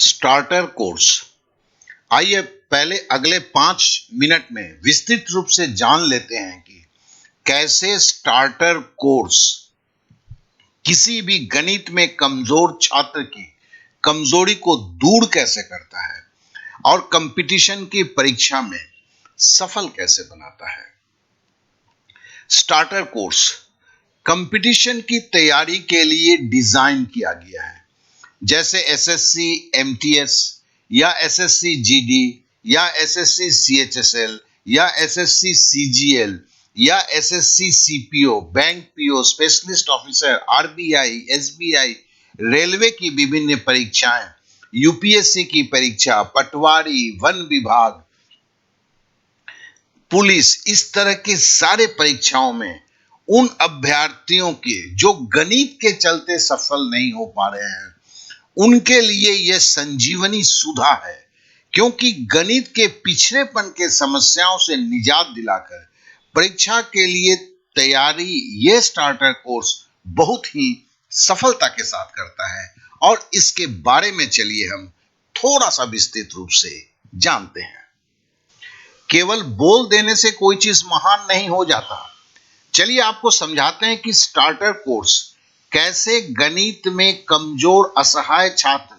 Starter course. आइए पहले अगले 5 मिनट में विस्तृत रूप से जान लेते हैं कि कैसे स्टार्टर कोर्स किसी भी गणित में कमजोर छात्र की कमजोरी को दूर कैसे करता है और कंपटीशन की परीक्षा में सफल कैसे बनाता है। स्टार्टर कोर्स कंपटीशन की तैयारी के लिए डिजाइन किया गया है, जैसे एसएससी एमटीएस या एसएससी जीडी या एसएससी सीएचएसएल या एसएससी सीजीएल या SSC CPO, bank PO, specialist officer, RBI, SBI, railway की विभिन्न परीक्षाएं, यूपीएससी की परीक्षा, पटवारी, वन विभाग, पुलिस, इस तरह के सारे परीक्षाओं में उन अभ्यर्थियों के जो गणित के चलते सफल नहीं हो पा रहे हैं, उनके लिए यह संजीवनी सुधा है, क्योंकि गणित के पिछड़ेपन के समस्याओं से निजात दिलाकर परीक्षा के लिए तैयारी यह स्टार्टर कोर्स बहुत ही सफलता के साथ करता है। और इसके बारे में चलिए हम थोड़ा सा विस्तृत रूप से जानते हैं। केवल बोल देने से कोई चीज महान नहीं हो जाता। चलिए आपको समझाते हैं कि स्टार्टर कोर्स कैसे गणित में कमजोर असहाय छात्र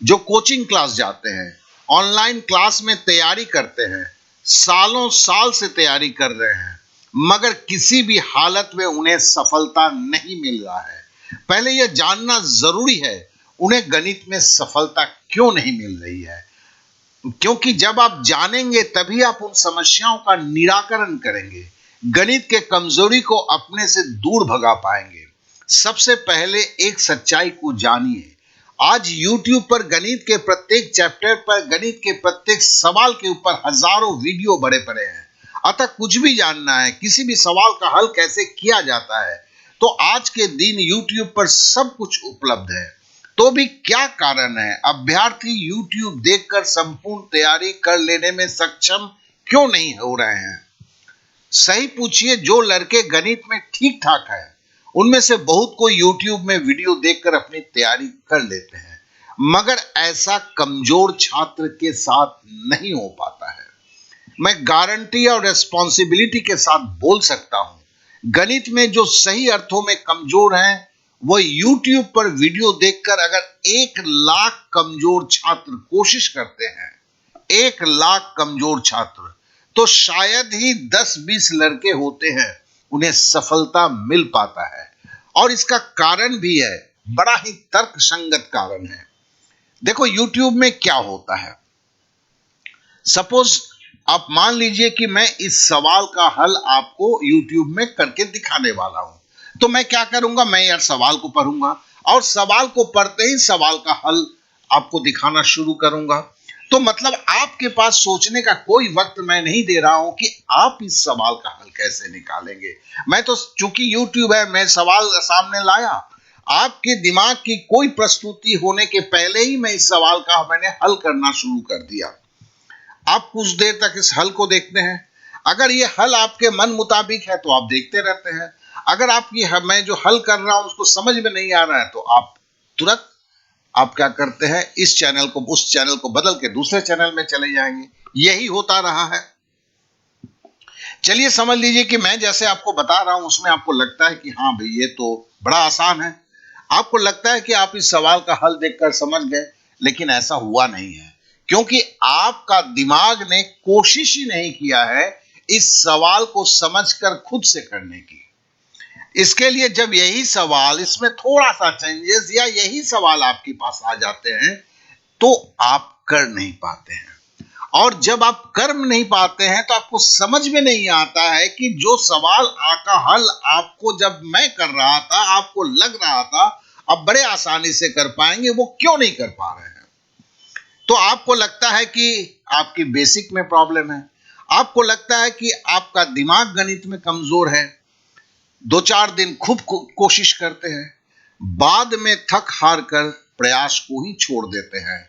जो कोचिंग क्लास जाते हैं, ऑनलाइन क्लास में तैयारी करते हैं, सालों साल से तैयारी कर रहे हैं, मगर किसी भी हालत में उन्हें सफलता नहीं मिल रहा है। पहले यह जानना जरूरी है उन्हें गणित में सफलता क्यों नहीं मिल रही है, क्योंकि जब आप जानेंगे तभी आप उन समस्याओं का निराकरण करेंगे, गणित के कमजोरी को अपने से दूर भगा पाएंगे। सबसे पहले एक सच्चाई को जानिए। आज YouTube पर गणित के प्रत्येक चैप्टर पर, गणित के प्रत्येक सवाल के ऊपर हजारों वीडियो बड़े पड़े हैं। अतः कुछ भी जानना है, किसी भी सवाल का हल कैसे किया जाता है, तो आज के दिन YouTube पर सब कुछ उपलब्ध है। तो भी क्या कारण है अभ्यर्थी YouTube देखकर संपूर्ण तैयारी कर लेने में सक्षम क्यों नहीं हो रहे हैं? सही पूछिए, जो लड़के गणित में ठीक ठाक है उनमें से बहुत को YouTube में वीडियो देखकर अपनी तैयारी कर लेते हैं, मगर ऐसा कमजोर छात्र के साथ नहीं हो पाता है। मैं गारंटी और रिस्पॉन्सिबिलिटी के साथ बोल सकता हूं, गणित में जो सही अर्थों में कमजोर हैं, वो YouTube पर वीडियो देखकर अगर 1,00,000 कमजोर छात्र कोशिश करते हैं, 1,00,000 कमजोर छात्र, तो शायद ही 10-20 लड़के होते हैं उन्हें सफलता मिल पाता है। और इसका कारण भी है, बड़ा ही तर्कसंगत कारण है। देखो YouTube में क्या होता है। सपोज आप मान लीजिए कि मैं इस सवाल का हल आपको YouTube में करके दिखाने वाला हूं, तो मैं क्या करूंगा, मैं यार सवाल को पढ़ूंगा और सवाल को पढ़ते ही सवाल का हल आपको दिखाना शुरू करूंगा। तो मतलब आपके पास सोचने का कोई वक्त मैं नहीं दे रहा हूं कि आप इस सवाल का हल कैसे निकालेंगे। मैं तो चूंकि YouTube है, मैं सवाल सामने लाया, आपके दिमाग की कोई प्रस्तुति होने के पहले ही मैं इस सवाल का मैंने हल करना शुरू कर दिया। आप कुछ देर तक इस हल को देखते हैं। अगर ये हल आपके मन मुताबिक है तो आप देखते रहते हैं। अगर मैं जो हल कर रहा हूं उसको समझ में नहीं आ रहा है तो आप तुरंत आप क्या करते हैं, इस चैनल को उस चैनल को बदल के दूसरे चैनल में चले जाएंगे। यही होता रहा है। चलिए समझ लीजिए कि मैं जैसे आपको बता रहा हूं उसमें आपको लगता है कि हाँ भाई ये तो बड़ा आसान है, आपको लगता है कि आप इस सवाल का हल देखकर समझ गए, लेकिन ऐसा हुआ नहीं है, क्योंकि आपका दिमाग ने कोशिश ही नहीं किया है इस सवाल को समझकर खुद से करने की। इसके लिए जब यही सवाल, इसमें थोड़ा सा चेंजेस या यही सवाल आपके पास आ जाते हैं तो आप कर नहीं पाते हैं। और जब आप कर नहीं पाते हैं तो आपको समझ में नहीं आता है कि जो सवाल का हल आपको जब मैं कर रहा था, आपको लग रहा था अब बड़े आसानी से कर पाएंगे, वो क्यों नहीं कर पा रहे हैं। तो आपको लगता है कि आपकी बेसिक में प्रॉब्लम है, आपको लगता है कि आपका दिमाग गणित में कमजोर है। 2-4 दिन खूब कोशिश करते हैं, बाद में थक हार कर प्रयास को ही छोड़ देते हैं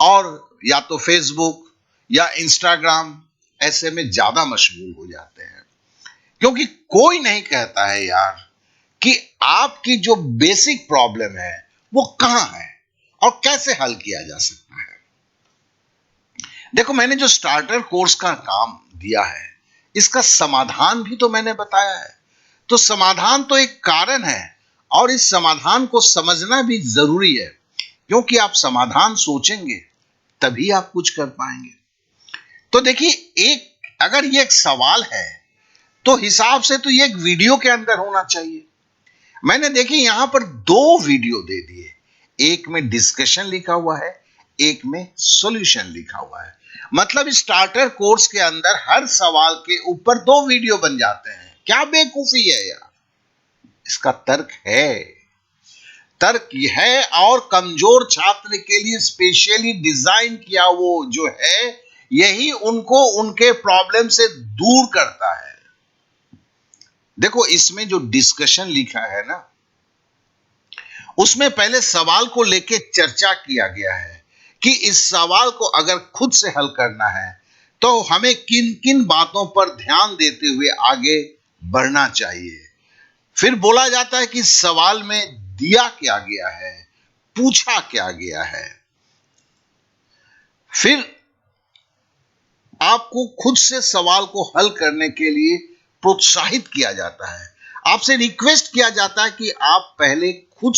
और या तो फेसबुक या इंस्टाग्राम ऐसे में ज्यादा मशगूल हो जाते हैं। क्योंकि कोई नहीं कहता है यार कि आपकी जो बेसिक प्रॉब्लम है वो कहां है और कैसे हल किया जा सकता है। देखो, मैंने जो स्टार्टर कोर्स का काम दिया है, इसका समाधान भी तो मैंने बताया है। तो समाधान तो एक कारण है, और इस समाधान को समझना भी जरूरी है, क्योंकि आप समाधान सोचेंगे तभी आप कुछ कर पाएंगे। तो देखिए, अगर ये एक सवाल है तो हिसाब से तो ये एक वीडियो के अंदर होना चाहिए। मैंने देखिए यहां पर 2 वीडियो दे दिए, एक में डिस्कशन लिखा हुआ है, एक में सॉल्यूशन लिखा हुआ है। मतलब स्टार्टर कोर्स के अंदर हर सवाल के ऊपर 2 वीडियो बन जाते हैं। क्या बेवकूफी है यार। इसका तर्क है, और कमजोर छात्र के लिए स्पेशली डिजाइन किया वो जो है, यही उनको उनके प्रॉब्लम से दूर करता है। देखो, इसमें जो डिस्कशन लिखा है ना, उसमें पहले सवाल को लेके चर्चा किया गया है कि इस सवाल को अगर खुद से हल करना है तो हमें किन किन बातों पर ध्यान देते हुए आगे बढ़ना चाहिए। फिर बोला जाता है कि सवाल में दिया क्या गया है, पूछा क्या गया है। फिर आपको खुद से सवाल को हल करने के लिए प्रोत्साहित किया जाता है। आपसे रिक्वेस्ट किया जाता है कि आप पहले खुद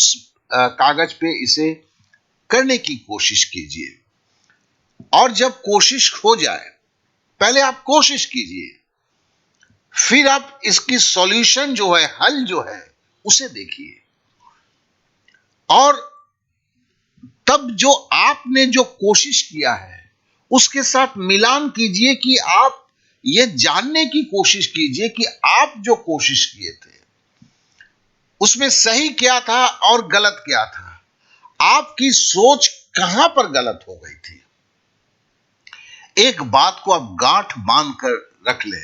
कागज पे इसे करने की कोशिश कीजिए, और जब कोशिश हो जाए, पहले आप कोशिश कीजिए, फिर आप इसकी सॉल्यूशन जो है, हल जो है, उसे देखिए, और तब जो आपने जो कोशिश किया है उसके साथ मिलान कीजिए कि आप ये जानने की कोशिश कीजिए कि आप जो कोशिश किए थे उसमें सही क्या था और गलत क्या था। आपकी सोच कहां पर गलत हो गई थी। एक बात को आप गांठ बांध कर रख ले,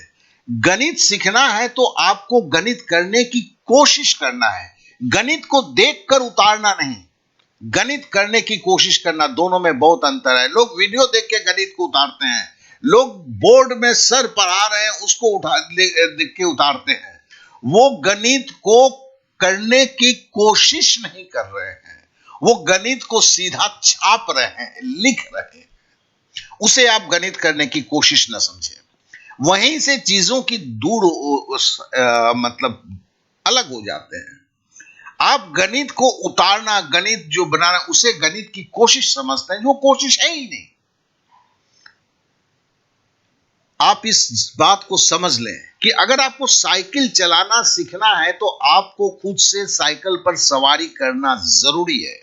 गणित सीखना है तो आपको गणित करने की कोशिश करना है, गणित को देखकर उतारना नहीं। गणित करने की कोशिश करना, दोनों में बहुत अंतर है। लोग वीडियो देख के गणित को उतारते हैं, लोग बोर्ड में सर पढ़ा रहे हैं उसको देख के उतारते हैं। वो गणित को करने की कोशिश नहीं कर रहे हैं, वो गणित को सीधा छाप रहे हैं, लिख रहे हैं। उसे आप गणित करने की कोशिश न समझें। वहीं से चीजों की दूर मतलब अलग हो जाते हैं। आप गणित को उतारना, गणित जो बनाना, उसे गणित की कोशिश समझते हैं, जो कोशिश है ही नहीं। आप इस बात को समझ लें कि अगर आपको साइकिल चलाना सीखना है तो आपको खुद से साइकिल पर सवारी करना जरूरी है।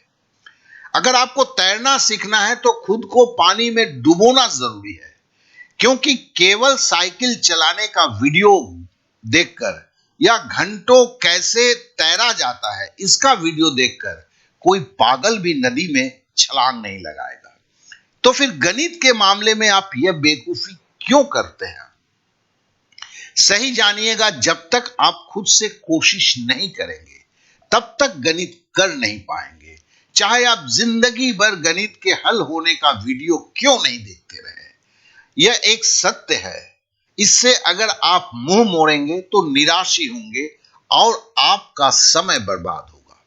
अगर आपको तैरना सीखना है तो खुद को पानी में डुबोना जरूरी है, क्योंकि केवल साइकिल चलाने का वीडियो देखकर या घंटों कैसे तैरा जाता है इसका वीडियो देखकर कोई पागल भी नदी में छलांग नहीं लगाएगा। तो फिर गणित के मामले में आप यह बेवकूफी क्यों करते हैं। सही जानिएगा, जब तक आप खुद से कोशिश नहीं करेंगे तब तक गणित कर नहीं पाएंगे, चाहे आप जिंदगी भर गणित के हल होने का वीडियो क्यों नहीं देखते रहे। यह एक सत्य है, इससे अगर आप मुंह मोड़ेंगे तो निराश ही होंगे और आपका समय बर्बाद होगा।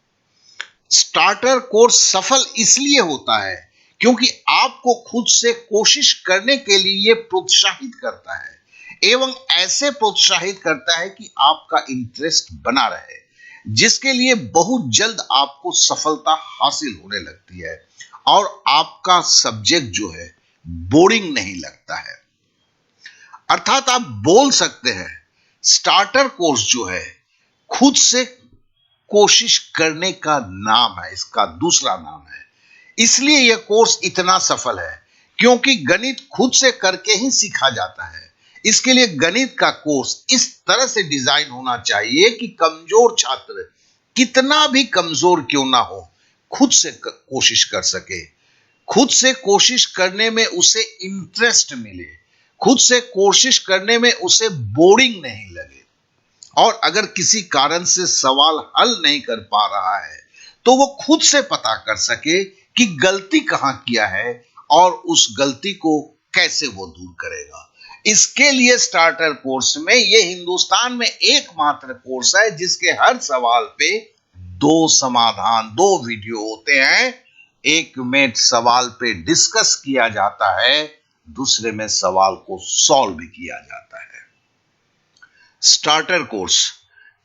स्टार्टर कोर्स सफल इसलिए होता है क्योंकि आपको खुद से कोशिश करने के लिए प्रोत्साहित करता है, एवं ऐसे प्रोत्साहित करता है कि आपका इंटरेस्ट बना रहे, जिसके लिए बहुत जल्द आपको सफलता हासिल होने लगती है और आपका सब्जेक्ट जो है बोरिंग नहीं लगता है। अर्थात आप बोल सकते हैं, स्टार्टर कोर्स जो है खुद से कोशिश करने का नाम है, इसका दूसरा नाम है। इसलिए यह कोर्स इतना सफल है क्योंकि गणित खुद से करके ही सीखा जाता है। इसके लिए गणित का कोर्स इस तरह से डिजाइन होना चाहिए कि कमजोर छात्र कितना भी कमजोर क्यों ना हो, खुद से कोशिश कर सके, खुद से कोशिश करने में उसे इंटरेस्ट मिले, खुद से कोशिश करने में उसे बोरिंग नहीं लगे, और अगर किसी कारण से सवाल हल नहीं कर पा रहा है तो वो खुद से पता कर सके कि गलती कहां किया है और उस गलती को कैसे वो दूर करेगा। इसके लिए स्टार्टर कोर्स में, ये हिंदुस्तान में एकमात्र कोर्स है जिसके हर सवाल पे 2 समाधान, 2 वीडियो होते हैं, एक में सवाल पे डिस्कस किया जाता है, दूसरे में सवाल को सॉल्व भी किया जाता है। स्टार्टर कोर्स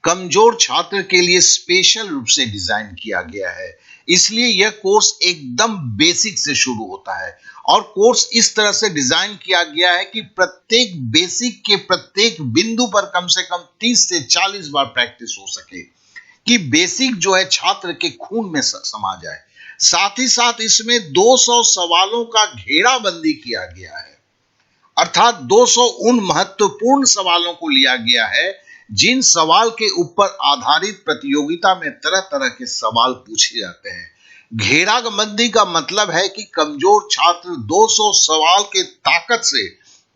कमजोर छात्र के लिए स्पेशल रूप से डिजाइन किया गया है, इसलिए यह कोर्स एकदम बेसिक से शुरू होता है और कोर्स इस तरह से डिजाइन किया गया है कि प्रत्येक बेसिक के प्रत्येक बिंदु पर कम से कम 30 से 40 बार प्रैक्टिस हो सके कि बेसिक जो है छात्र के खून में समा जाए। साथ ही साथ इसमें 200 सवालों का घेराबंदी किया गया है, अर्थात 200 उन महत्वपूर्ण सवालों को लिया गया है जिन सवाल के ऊपर आधारित प्रतियोगिता में तरह तरह के सवाल पूछे जाते हैं। घेराबंदी का मतलब है कि कमजोर छात्र 200 सवाल के ताकत से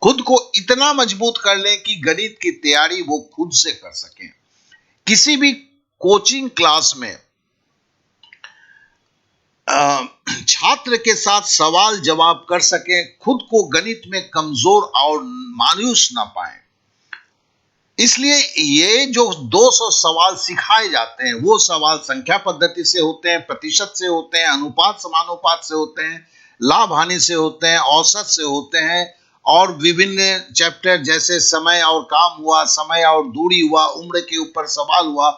खुद को इतना मजबूत कर लें कि गणित की तैयारी वो खुद से कर सकें। किसी भी कोचिंग क्लास में छात्र के साथ सवाल जवाब कर सकें, खुद को गणित में कमजोर और मायूस ना पाए। इसलिए ये जो 200 सवाल सिखाए जाते हैं वो सवाल संख्या पद्धति से होते हैं, प्रतिशत से होते हैं, अनुपात समानुपात से होते हैं, लाभ हानि से होते हैं, औसत से होते हैं और विभिन्न चैप्टर जैसे समय और काम हुआ, समय और दूरी हुआ, उम्र के ऊपर सवाल हुआ,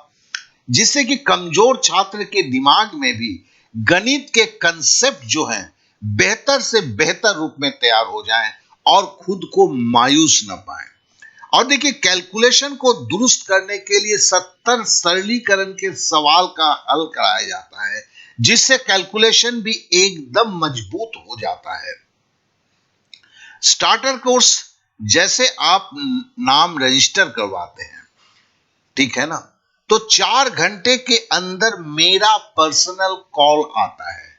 जिससे कि कमजोर छात्र के दिमाग में भी गणित के कंसेप्ट जो हैं बेहतर से बेहतर रूप में तैयार हो जाएं और खुद को मायूस न पाएं। और देखिए, कैलकुलेशन को दुरुस्त करने के लिए 70 सरलीकरण के सवाल का हल कराया जाता है, जिससे कैलकुलेशन भी एकदम मजबूत हो जाता है। स्टार्टर कोर्स जैसे आप नाम रजिस्टर करवाते हैं, ठीक है ना, तो 4 घंटे के अंदर मेरा पर्सनल कॉल आता है,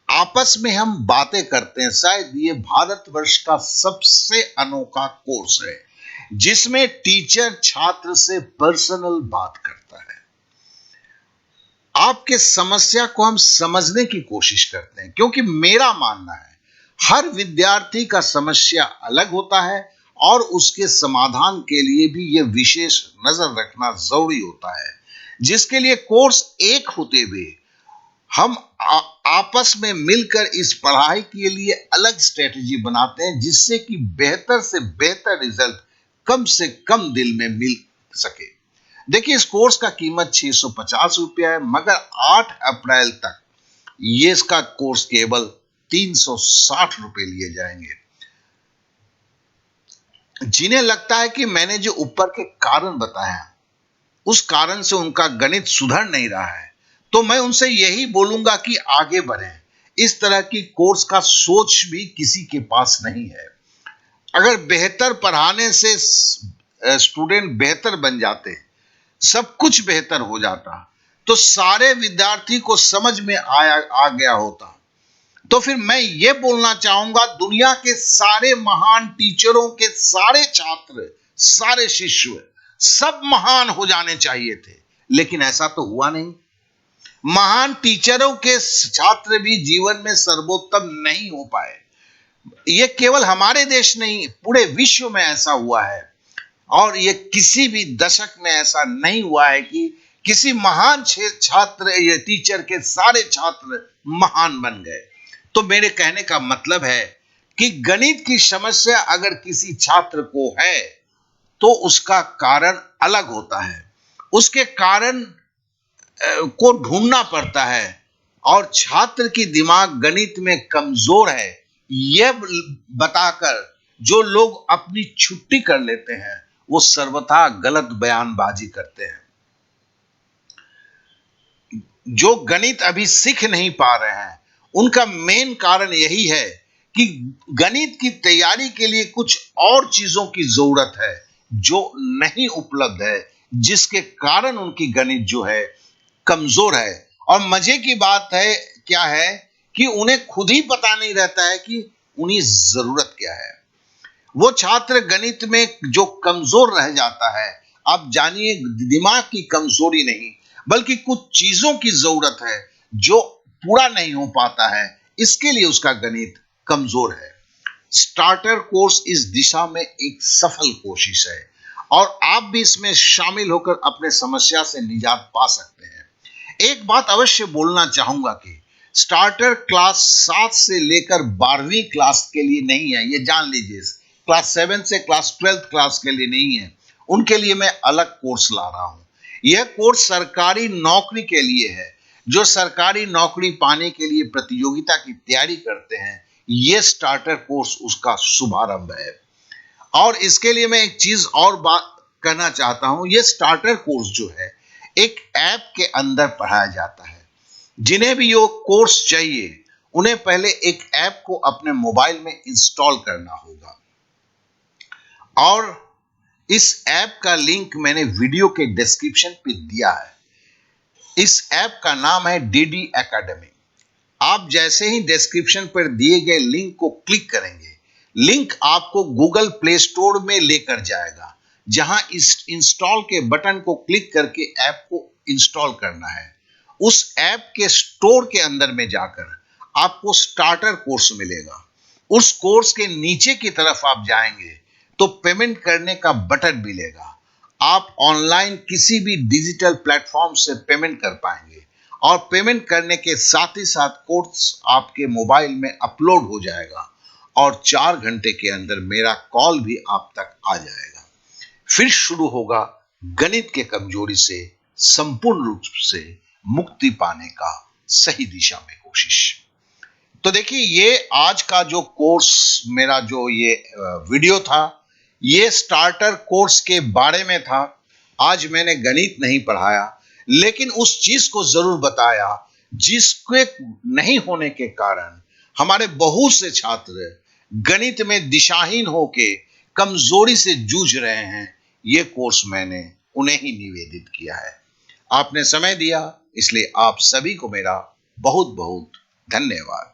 आपस में हम बातें करते हैं। शायद ये भारतवर्ष का सबसे अनोखा कोर्स है जिसमें टीचर छात्र से पर्सनल बात करता है। आपके समस्या को हम समझने की कोशिश करते हैं, क्योंकि मेरा मानना है हर विद्यार्थी का समस्या अलग होता है और उसके समाधान के लिए भी यह विशेष नजर रखना जरूरी होता है, जिसके लिए कोर्स एक होते हुए हम आपस में मिलकर इस पढ़ाई के लिए अलग स्ट्रेटेजी बनाते हैं, जिससे कि बेहतर से बेहतर रिजल्ट कम से कम दिल में मिल सके। देखिए, इस कोर्स का कीमत 650 रुपया है, मगर 8 अप्रैल तक ये इसका कोर्स केवल 360 रुपए लिए जाएंगे। जिन्हें लगता है कि मैंने जो ऊपर के कारण बताया उस कारण से उनका गणित सुधर नहीं रहा है, तो मैं उनसे यही बोलूंगा कि आगे बढ़ें। इस तरह की कोर्स का सोच भी किसी के पास नहीं है। अगर बेहतर पढ़ाने से स्टूडेंट बेहतर बन जाते, सब कुछ बेहतर हो जाता, तो सारे विद्यार्थी को समझ में आ गया होता, तो फिर मैं ये बोलना चाहूंगा दुनिया के सारे महान टीचरों के सारे छात्र, सारे शिष्य सब महान हो जाने चाहिए थे, लेकिन ऐसा तो हुआ नहीं। महान टीचरों के छात्र भी जीवन में सर्वोत्तम नहीं हो पाए। यह केवल हमारे देश नहीं, पूरे विश्व में ऐसा हुआ है और यह किसी भी दशक में ऐसा नहीं हुआ है कि किसी महान छात्र या टीचर के सारे छात्र महान बन गए। तो मेरे कहने का मतलब है कि गणित की समस्या अगर किसी छात्र को है तो उसका कारण अलग होता है, उसके कारण को ढूंढना पड़ता है। और छात्र की दिमाग गणित में कमजोर है यह बताकर जो लोग अपनी छुट्टी कर लेते हैं वो सर्वथा गलत बयानबाजी करते हैं। जो गणित अभी सीख नहीं पा रहे हैं उनका मेन कारण यही है कि गणित की तैयारी के लिए कुछ और चीजों की जरूरत है जो नहीं उपलब्ध है, जिसके कारण उनकी गणित जो है कमजोर है। और मजे की बात है क्या है कि उन्हें खुद ही पता नहीं रहता है कि उन्हें जरूरत क्या है। वो छात्र गणित में जो कमजोर रह जाता है, आप जानिए दिमाग की कमजोरी नहीं बल्कि कुछ चीजों की जरूरत है जो पूरा नहीं हो पाता है, इसके लिए उसका गणित कमजोर है। स्टार्टर कोर्स इस दिशा में एक सफल कोशिश है और आप भी इसमें शामिल होकर अपने समस्या से निजात पा सकते हैं। एक बात अवश्य बोलना चाहूंगा कि स्टार्टर क्लास 7 से लेकर 12वीं क्लास के लिए नहीं है, ये जान लीजिए। क्लास 7 से क्लास 12th क्लास के लिए नहीं है, उनके लिए मैं अलग कोर्स ला रहा हूं। यह कोर्स सरकारी नौकरी के लिए है, जो सरकारी नौकरी पाने के लिए प्रतियोगिता की तैयारी करते हैं। यह स्टार्टर कोर्स उसका शुभारंभ है। और इसके लिए मैं एक चीज और बात कहना चाहता हूं, यह स्टार्टर कोर्स जो है एक ऐप के अंदर पढ़ाया जाता है। जिन्हें भी ये कोर्स चाहिए, उन्हें पहले एक ऐप को अपने मोबाइल में इंस्टॉल करना होगा, और इस ऐप का लिंक मैंने वीडियो के डिस्क्रिप्शन पे दिया है। इस ऐप का नाम है डीडी एकेडमी। आप जैसे ही डिस्क्रिप्शन पर दिए गए लिंक को क्लिक करेंगे, लिंक आपको गूगल प्ले स्टोर में लेकर जाएगा, जहां इस इंस्टॉल के बटन को क्लिक करके ऐप को इंस्टॉल करना है। उस ऐप के स्टोर के अंदर में जाकर आपको स्टार्टर कोर्स मिलेगा। उस कोर्स के नीचे की तरफ आप जाएंगे तो पेमेंट करने का बटन मिलेगा। आप ऑनलाइन किसी भी डिजिटल प्लेटफॉर्म से पेमेंट कर पाएंगे, और पेमेंट करने के साथ ही साथ कोर्स आपके मोबाइल में अपलोड हो जाएगा, और 4 घंटे के अंदर मेरा कॉल भी आप तक आ जाएगा। फिर शुरू होगा गणित के कमजोरी से संपूर्ण रूप से मुक्ति पाने का सही दिशा में कोशिश। तो देखिए, ये आज का जो कोर्स, मेरा जो ये वीडियो था, ये स्टार्टर कोर्स के बारे में था। आज मैंने गणित नहीं पढ़ाया, लेकिन उस चीज को जरूर बताया जिसके नहीं होने के कारण हमारे बहुत से छात्र गणित में दिशाहीन होके कमजोरी से जूझ रहे हैं। ये कोर्स मैंने उन्हें ही निवेदित किया है। आपने समय दिया, इसलिए आप सभी को मेरा बहुत बहुत धन्यवाद।